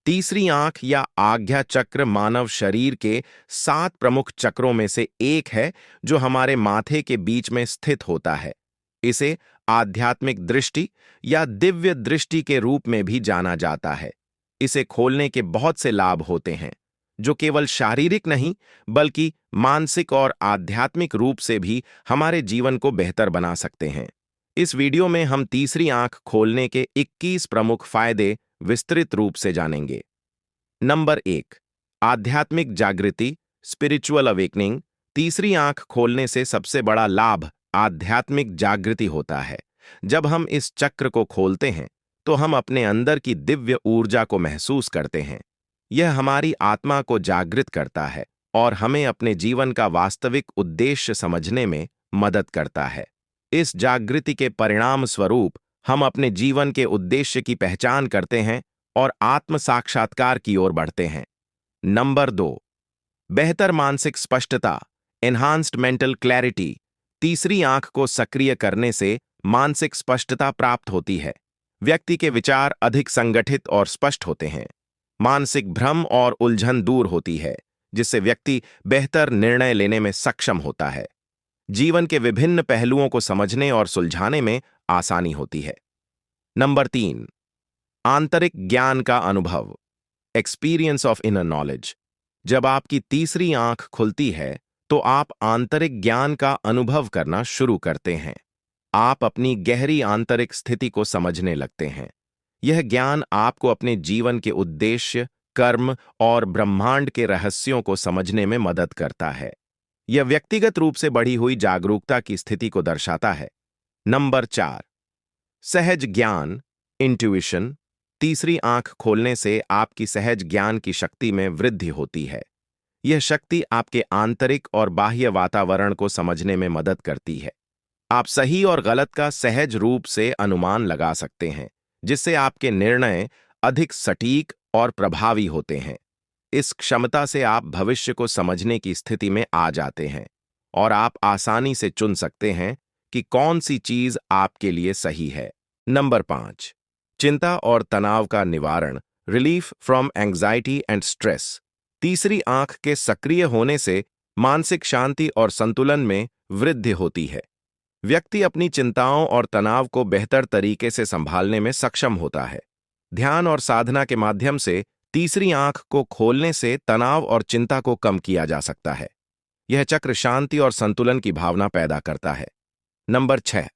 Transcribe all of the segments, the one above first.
तीसरी आंख या आज्ञा चक्र मानव शरीर के 7 प्रमुख चक्रों में से एक है जो हमारे माथे के बीच में स्थित होता है। इसे आध्यात्मिक दृष्टि या दिव्य दृष्टि के रूप में भी जाना जाता है। इसे खोलने के बहुत से लाभ होते हैं, जो केवल शारीरिक नहीं बल्कि मानसिक और आध्यात्मिक रूप से भी हमारे जीवन को बेहतर बना सकते हैं। इस वीडियो में हम तीसरी आंख खोलने के 21 प्रमुख फायदे विस्तृत रूप से जानेंगे। नंबर 1, आध्यात्मिक जागृति, स्पिरिचुअल अवेकनिंग। तीसरी आंख खोलने से सबसे बड़ा लाभ आध्यात्मिक जागृति होता है। जब हम इस चक्र को खोलते हैं तो हम अपने अंदर की दिव्य ऊर्जा को महसूस करते हैं। यह हमारी आत्मा को जागृत करता है और हमें अपने जीवन का वास्तविक उद्देश्य समझने में मदद करता है। इस जागृति के परिणाम स्वरूप हम अपने जीवन के उद्देश्य की पहचान करते हैं और आत्म साक्षात्कार की ओर बढ़ते हैं। नंबर 2, बेहतर मानसिक स्पष्टता, एनहांस्ड मेंटल क्लैरिटी। तीसरी आंख को सक्रिय करने से मानसिक स्पष्टता प्राप्त होती है। व्यक्ति के विचार अधिक संगठित और स्पष्ट होते हैं। मानसिक भ्रम और उलझन दूर होती है, जिससे व्यक्ति बेहतर निर्णय लेने में सक्षम होता है। जीवन के विभिन्न पहलुओं को समझने और सुलझाने में आसानी होती है। नंबर 3, आंतरिक ज्ञान का अनुभव, एक्सपीरियंस ऑफ इनर नॉलेज। जब आपकी तीसरी आंख खुलती है तो आप आंतरिक ज्ञान का अनुभव करना शुरू करते हैं। आप अपनी गहरी आंतरिक स्थिति को समझने लगते हैं। यह ज्ञान आपको अपने जीवन के उद्देश्य, कर्म और ब्रह्मांड के रहस्यों को समझने में मदद करता है। यह व्यक्तिगत रूप से बढ़ी हुई जागरूकता की स्थिति को दर्शाता है। नंबर 4, सहज ज्ञान, इंट्यूइशन। तीसरी आंख खोलने से आपकी सहज ज्ञान की शक्ति में वृद्धि होती है। यह शक्ति आपके आंतरिक और बाह्य वातावरण को समझने में मदद करती है। आप सही और गलत का सहज रूप से अनुमान लगा सकते हैं, जिससे आपके निर्णय अधिक सटीक और प्रभावी होते हैं। इस क्षमता से आप भविष्य को समझने की स्थिति में आ जाते हैं और आप आसानी से चुन सकते हैं कि कौन सी चीज आपके लिए सही है। नंबर 5, चिंता और तनाव का निवारण, relief from anxiety and stress. तीसरी आंख के सक्रिय होने से मानसिक शांति और संतुलन में वृद्धि होती है। व्यक्ति अपनी चिंताओं और तनाव को बेहतर तरीके से संभालने में सक्षम होता है। ध्यान और साधना के माध्यम से तीसरी आंख को खोलने से तनाव और चिंता को कम किया जा सकता है। यह चक्र शांति और संतुलन की भावना पैदा करता है। नंबर 6,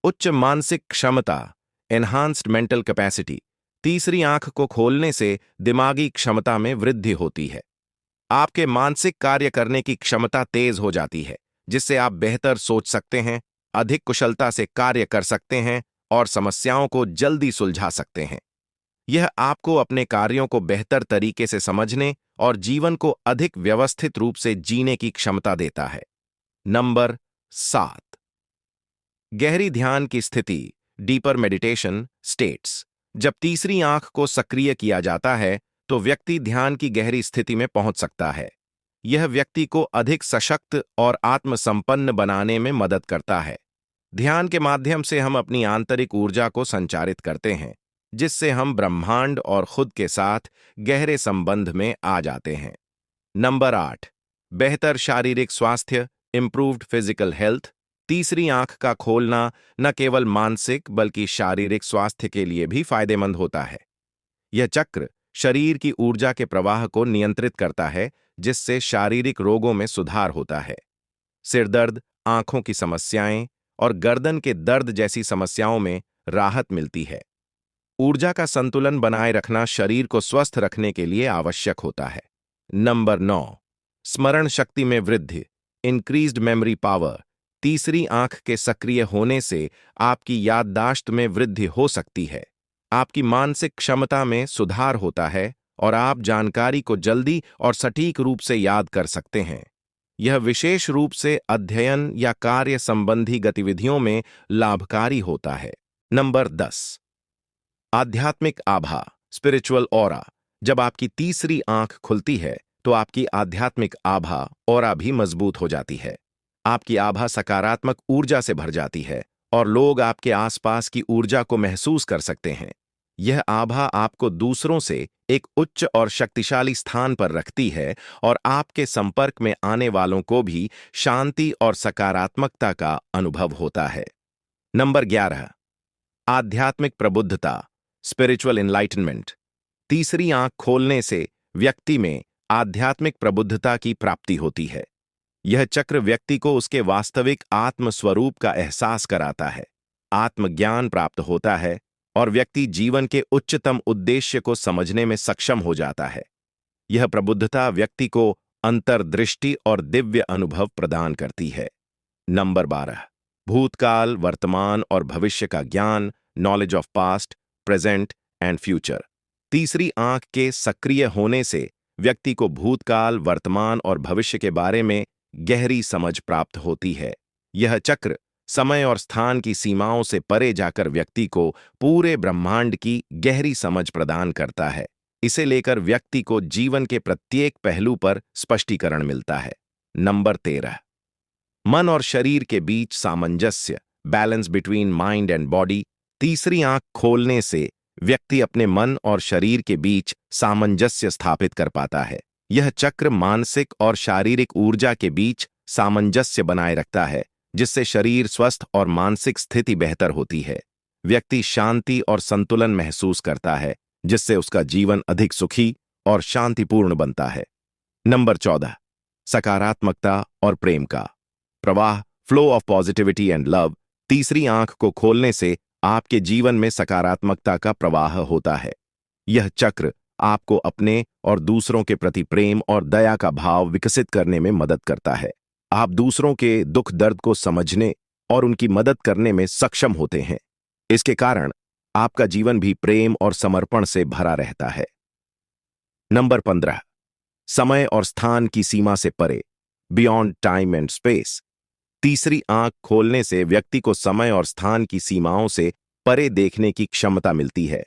उच्च मानसिक क्षमता, एनहांस्ड मेंटल कैपेसिटी। तीसरी आंख को खोलने से दिमागी क्षमता में वृद्धि होती है। आपके मानसिक कार्य करने की क्षमता तेज हो जाती है, जिससे आप बेहतर सोच सकते हैं, अधिक कुशलता से कार्य कर सकते हैं और समस्याओं को जल्दी सुलझा सकते हैं। यह आपको अपने कार्यों को बेहतर तरीके से समझने और जीवन को अधिक व्यवस्थित रूप से जीने की क्षमता देता है। नंबर 7, गहरी ध्यान की स्थिति, डीपर मेडिटेशन स्टेट्स। जब तीसरी आंख को सक्रिय किया जाता है तो व्यक्ति ध्यान की गहरी स्थिति में पहुंच सकता है। यह व्यक्ति को अधिक सशक्त और आत्मसंपन्न बनाने में मदद करता है। ध्यान के माध्यम से हम अपनी आंतरिक ऊर्जा को संचारित करते हैं, जिससे हम ब्रह्मांड और खुद के साथ गहरे संबंध में आ जाते हैं। नंबर 8, बेहतर शारीरिक स्वास्थ्य, इंप्रूव्ड फिजिकल हेल्थ। तीसरी आंख का खोलना न केवल मानसिक बल्कि शारीरिक स्वास्थ्य के लिए भी फायदेमंद होता है। यह चक्र शरीर की ऊर्जा के प्रवाह को नियंत्रित करता है, जिससे शारीरिक रोगों में सुधार होता है। सिरदर्द, आंखों की समस्याएं और गर्दन के दर्द जैसी समस्याओं में राहत मिलती है। ऊर्जा का संतुलन बनाए रखना शरीर को स्वस्थ रखने के लिए आवश्यक होता है। नंबर 9, स्मरण शक्ति में वृद्धि, इंक्रीज्ड मेमोरी पावर। तीसरी आंख के सक्रिय होने से आपकी याददाश्त में वृद्धि हो सकती है। आपकी मानसिक क्षमता में सुधार होता है और आप जानकारी को जल्दी और सटीक रूप से याद कर सकते हैं। यह विशेष रूप से अध्ययन या कार्य संबंधी गतिविधियों में लाभकारी होता है। नंबर 10, आध्यात्मिक आभा, स्पिरिचुअल ऑरा। जब आपकी तीसरी आंख खुलती है तो आपकी आध्यात्मिक आभा, ऑरा भी मजबूत हो जाती है। आपकी आभा सकारात्मक ऊर्जा से भर जाती है और लोग आपके आसपास की ऊर्जा को महसूस कर सकते हैं। यह आभा आपको दूसरों से एक उच्च और शक्तिशाली स्थान पर रखती है और आपके संपर्क में आने वालों को भी शांति और सकारात्मकता का अनुभव होता है। नंबर 11। आध्यात्मिक प्रबुद्धता, स्पिरिचुअल इनलाइटनमेंट। तीसरी आंख खोलने से व्यक्ति में आध्यात्मिक प्रबुद्धता की प्राप्ति होती है। यह चक्र व्यक्ति को उसके वास्तविक आत्म स्वरूप का एहसास कराता है, आत्मज्ञान प्राप्त होता है और व्यक्ति जीवन के उच्चतम उद्देश्य को समझने में सक्षम हो जाता है। यह प्रबुद्धता व्यक्ति को अंतर्दृष्टि और दिव्य अनुभव प्रदान करती है। नंबर 12। भूतकाल, वर्तमान और भविष्य का ज्ञान, knowledge of past, present and future. तीसरी आंख के सक्रिय होने से व्यक्ति को भूतकाल, वर्तमान और भविष्य के बारे में गहरी समझ प्राप्त होती है। यह चक्र समय और स्थान की सीमाओं से परे जाकर व्यक्ति को पूरे ब्रह्मांड की गहरी समझ प्रदान करता है। इसे लेकर व्यक्ति को जीवन के प्रत्येक पहलू पर स्पष्टीकरण मिलता है। नंबर 13। मन और शरीर के बीच सामंजस्य, balance between mind and body. तीसरी आंख खोलने से व्यक्ति अपने मन और शरीर के बीच सामंजस्य स्थापित कर पाता है। यह चक्र मानसिक और शारीरिक ऊर्जा के बीच सामंजस्य बनाए रखता है, जिससे शरीर स्वस्थ और मानसिक स्थिति बेहतर होती है। व्यक्ति शांति और संतुलन महसूस करता है, जिससे उसका जीवन अधिक सुखी और शांतिपूर्ण बनता है। नंबर 14। सकारात्मकता और प्रेम का प्रवाह, flow of positivity and love. तीसरी आंख को खोलने से आपके जीवन में सकारात्मकता का प्रवाह होता है। यह चक्र आपको अपने और दूसरों के प्रति प्रेम और दया का भाव विकसित करने में मदद करता है। आप दूसरों के दुख दर्द को समझने और उनकी मदद करने में सक्षम होते हैं। इसके कारण आपका जीवन भी प्रेम और समर्पण से भरा रहता है। नंबर 15। समय और स्थान की सीमा से परे, बियॉन्ड टाइम एंड स्पेस। तीसरी आंख खोलने से व्यक्ति को समय और स्थान की सीमाओं से परे देखने की क्षमता मिलती है।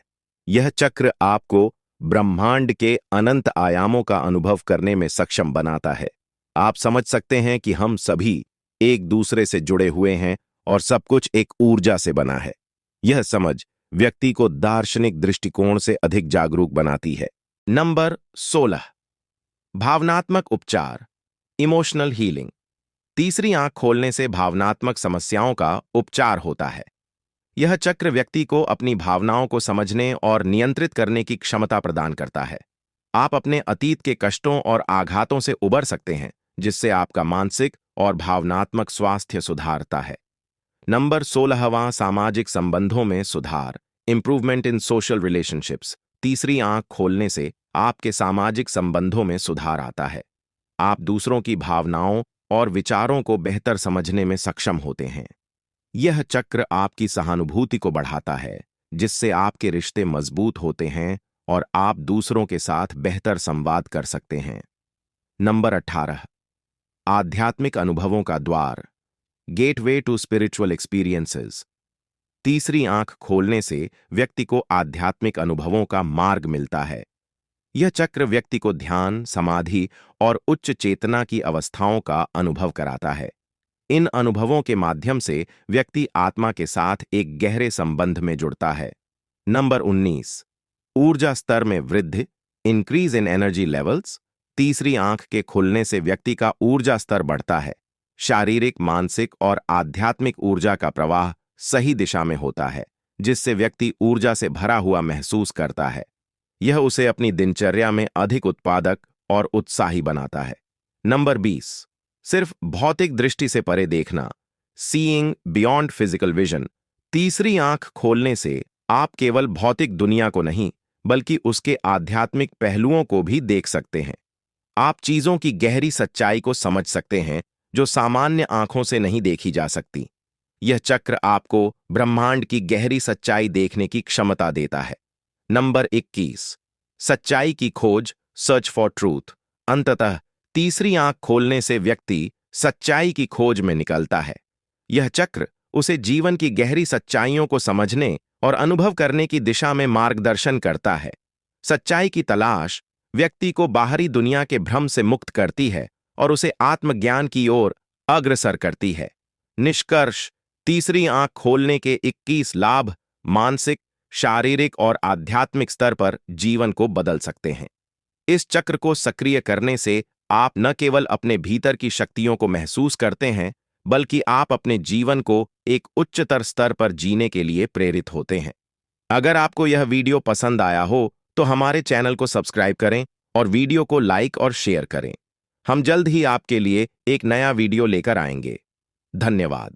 यह चक्र आपको ब्रह्मांड के अनंत आयामों का अनुभव करने में सक्षम बनाता है। आप समझ सकते हैं कि हम सभी एक दूसरे से जुड़े हुए हैं और सब कुछ एक ऊर्जा से बना है। यह समझ व्यक्ति को दार्शनिक दृष्टिकोण से अधिक जागरूक बनाती है। नंबर 16। भावनात्मक उपचार, इमोशनल हीलिंग। तीसरी आंख खोलने से भावनात्मक समस्याओं का उपचार होता है। यह चक्र व्यक्ति को अपनी भावनाओं को समझने और नियंत्रित करने की क्षमता प्रदान करता है। आप अपने अतीत के कष्टों और आघातों से उबर सकते हैं, जिससे आपका मानसिक और भावनात्मक स्वास्थ्य सुधारता है। नंबर 16वां, सामाजिक संबंधों में सुधार, इंप्रूवमेंट इन सोशल रिलेशनशिप्स। तीसरी आंख खोलने से आपके सामाजिक संबंधों में सुधार आता है। आप दूसरों की भावनाओं और विचारों को बेहतर समझने में सक्षम होते हैं। यह चक्र आपकी सहानुभूति को बढ़ाता है, जिससे आपके रिश्ते मजबूत होते हैं और आप दूसरों के साथ बेहतर संवाद कर सकते हैं। नंबर 18। आध्यात्मिक अनुभवों का द्वार, गेटवे टू स्पिरिचुअल एक्सपीरियंसेस। तीसरी आंख खोलने से व्यक्ति को आध्यात्मिक अनुभवों का मार्ग मिलता है। यह चक्र व्यक्ति को ध्यान, समाधि और उच्च चेतना की अवस्थाओं का अनुभव कराता है। इन अनुभवों के माध्यम से व्यक्ति आत्मा के साथ एक गहरे संबंध में जुड़ता है। नंबर 19। ऊर्जा स्तर में वृद्धि, इंक्रीज इन एनर्जी लेवल्स। तीसरी आंख के खुलने से व्यक्ति का ऊर्जा स्तर बढ़ता है। शारीरिक, मानसिक और आध्यात्मिक ऊर्जा का प्रवाह सही दिशा में होता है, जिससे व्यक्ति ऊर्जा से भरा हुआ महसूस करता है। यह उसे अपनी दिनचर्या में अधिक उत्पादक और उत्साही बनाता है। नंबर 20। सिर्फ भौतिक दृष्टि से परे देखना, सीइंग बियॉन्ड फिजिकल विजन। तीसरी आंख खोलने से आप केवल भौतिक दुनिया को नहीं, बल्कि उसके आध्यात्मिक पहलुओं को भी देख सकते हैं। आप चीजों की गहरी सच्चाई को समझ सकते हैं, जो सामान्य आंखों से नहीं देखी जा सकती। यह चक्र आपको ब्रह्मांड की गहरी सच्चाई देखने की क्षमता देता है। नंबर 21। सच्चाई की खोज, सर्च फॉर ट्रूथ। अंततः तीसरी आंख खोलने से व्यक्ति सच्चाई की खोज में निकलता है। यह चक्र उसे जीवन की गहरी सच्चाइयों को समझने और अनुभव करने की दिशा में मार्गदर्शन करता है। सच्चाई की तलाश व्यक्ति को बाहरी दुनिया के भ्रम से मुक्त करती है और उसे आत्मज्ञान की ओर अग्रसर करती है। निष्कर्ष, तीसरी आंख खोलने के 21 लाभ मानसिक, शारीरिक और आध्यात्मिक स्तर पर जीवन को बदल सकते हैं। इस चक्र को सक्रिय करने से आप न केवल अपने भीतर की शक्तियों को महसूस करते हैं, बल्कि आप अपने जीवन को एक उच्चतर स्तर पर जीने के लिए प्रेरित होते हैं। अगर आपको यह वीडियो पसंद आया हो, तो हमारे चैनल को सब्सक्राइब करें और वीडियो को लाइक और शेयर करें। हम जल्द ही आपके लिए एक नया वीडियो लेकर आएंगे। धन्यवाद।